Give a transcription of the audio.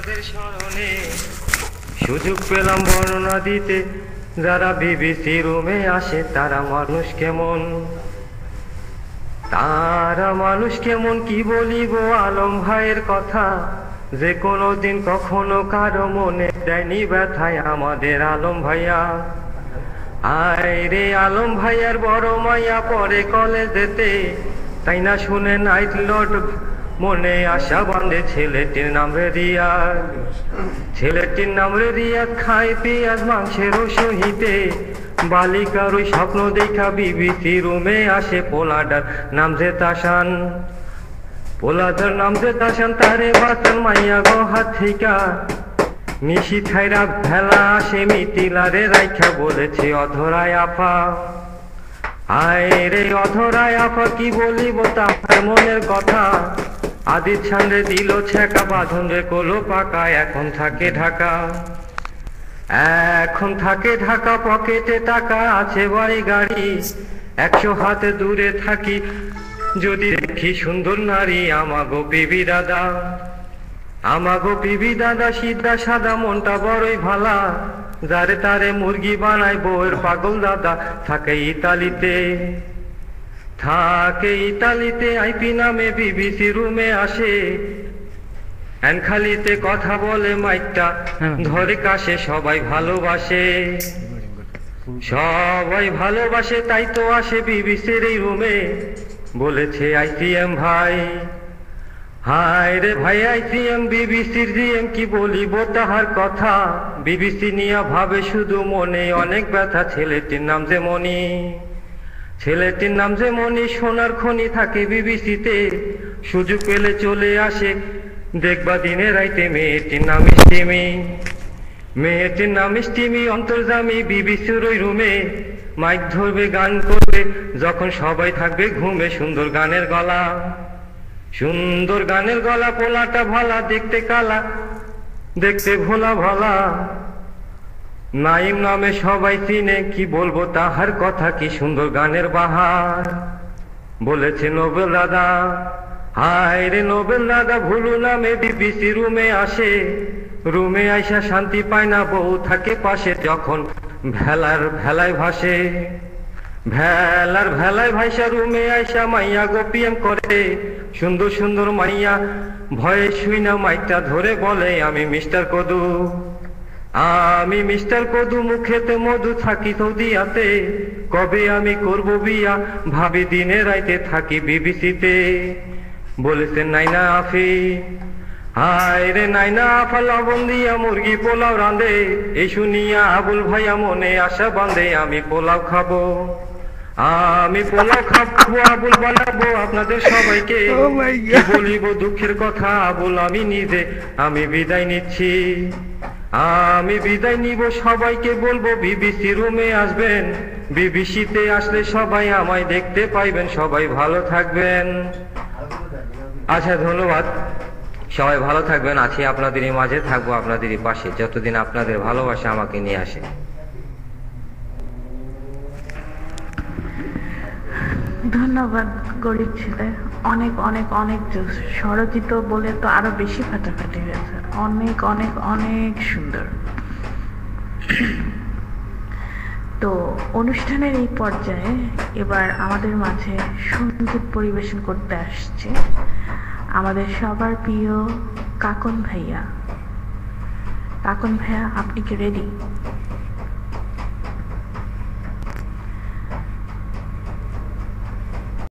তাদের স্মরণে সুযোগ পেলাম বর্ণনা দিতে। যারা বিবিসি রুমে আসে তারা মানুষ কেমন, তারা মানুষ কেমন কি বলিব আলম ভাইয়ের কথা, যে কোনো দিন কখনো কারো মনে দেয়নি ব্যথায় আমাদের আলম ভাইয়া। আয় রে আলম ভাইয়ার বড় মাইয়া পরে কলেজেতে, তাই না শুনে নাইট লর্ড মনে আশা বাঁধে ছেলেটির নাম রে রিয়াজ। ছেলেটির নাম রে রিয়াজ, খায় পেঁয়াজ মাংসের সহিতে। বালিকার ওই স্বপ্ন দেখা বিবিসি রুমে আসে পোলাডার নাম যে তাসান। পোলাদার নাম যে তাসান, তারে বাঁচান মাইয়া গো হাত থিকা। মিশি থাইরা ভেলা আসে মিতিলারে রাইখা বলেছে অধরায় আফা। আয় রে অধরায় আফা কি বলিব তার মনের কথা। আদি ছান্ডে দিল ছেকা, বাঁধন রে কোলো পাকা। এখন থাকে ঢাকা, এখন থাকে ঢাকা, পকেটে টাকা আছে বাড়ি গাড়ি। 100 হাতে দূরে থাকি যদি দেখি সুন্দর নারী। আমাগো বিবি দাদা, আমাগো বিবি দাদা সিধা সাদা, মনটা বড়ই ভালা। যারে তারে মুরগি বানায় বউয়ের পাগল দাদা। থাকে ইতালিতে, থাকে ইতালিতে। আইপি নামে বিবিসি রুমে আসে। খালিতে কথা বলে মাইকটা ধরে কাশে। সবাই ভালোবাসে, সবাই ভালোবাসে, তাই তো আসে বিবিসির এই রুমে। বলেছে আইসিএম ভাই, হায় রে ভাই আইসিএম বিবিসির জিএম, কি বলিব তাহার কথা। বিবিসি নিয়া ভাবে শুধু মনে অনেক ব্যথা। ছেলেটির নাম যে মনি, ছেলেটির নাম যে মনি। সোনার খনি থাকে বিবিসিতে, সুযোগ পেলে চলে আসে দেখবা দিনে রাইতে। মেয়েটির নাম স্টিমি, মেয়েটির নাম স্টিমি। অন্তর্জামী বিবিসির ওই রুমে, মাইক ধরবে গান করবে যখন সবাই থাকবে ঘুমে। সুন্দর গানের গলা, সুন্দর গানের গলা। পোলাটা ভালা, দেখতে কালা, দেখতে ভোলা ভালা। নাইম নামে সবাই চিনে, কি বলবো তাহার কথা। কি সুন্দর গানের বাহার, বলেছে নোবেল দাদা। হায় রে নোবেল দাদা, ভুলু নামে বিবিসি রুমে আসে। রুমে আইসা শান্তি পায় না, বউ থাকে পাশে। যখন ভেলার ভেলায় ভাসে, ভেলার ভেলায় ভাইসা রুমে আইসা মাইয়া গোপিএম করে। সুন্দর সুন্দর মাইয়া ভয়ে শুই না, মাইকটা ধরে বলে আমি মিস্টার কদু, আমি মিস্টার কদু। মুখেতে মধু থাকি সৌদিয়াতে, কবে আমি করব বিয়া ভাবি দিনে রাইতে থাকি বিবিসিতে। বলেছেন নাইনা আফি, হায় রে নাইনা আফা লবণ দিয়া মুরগি পোলাও রাঁধে। এই শুনিয়া আবুল ভাইয়া মনে আশা বাঁধে, আমি পোলাও খাবো, আমি পোলাও খাবো। আবুল বানাবো আপনাদের সবাইকে, কি বলিব দুঃখের কথা। আবুল আমি নিজে, আমি বিদায় নিচ্ছি, আমি বিদায় নিব। সবাইকে বলবো বিবিসি রুমে আসবেন। বিবিসিতে আসলে সবাই আমায় দেখতে পাইবেন। সবাই ভালো থাকবেন। আচ্ছা ধন্যবাদ, সবাই ভালো থাকবেন। আছি আপনাদেরই মাঝে, থাকবো আপনাদেরই পাশে যতদিন আপনাদের ভালোবাসা আমাকে নিয়ে আসে। ধন্যবাদ গরিব ছেলে, অনেক অনেক অনেক জোস। স্বরচিত বলে তো আরো বেশি ফাটাফাটি হয়েছে। অনেক অনেক অনেক সুন্দর। তো অনুষ্ঠানের এই পর্যায়ে এবার আমাদের মাঝে সঙ্গীত পরিবেশন করতে আসছে আমাদের সবার প্রিয় কাকন ভাইয়া। কাকন ভাইয়া, আপনি কি রেডি?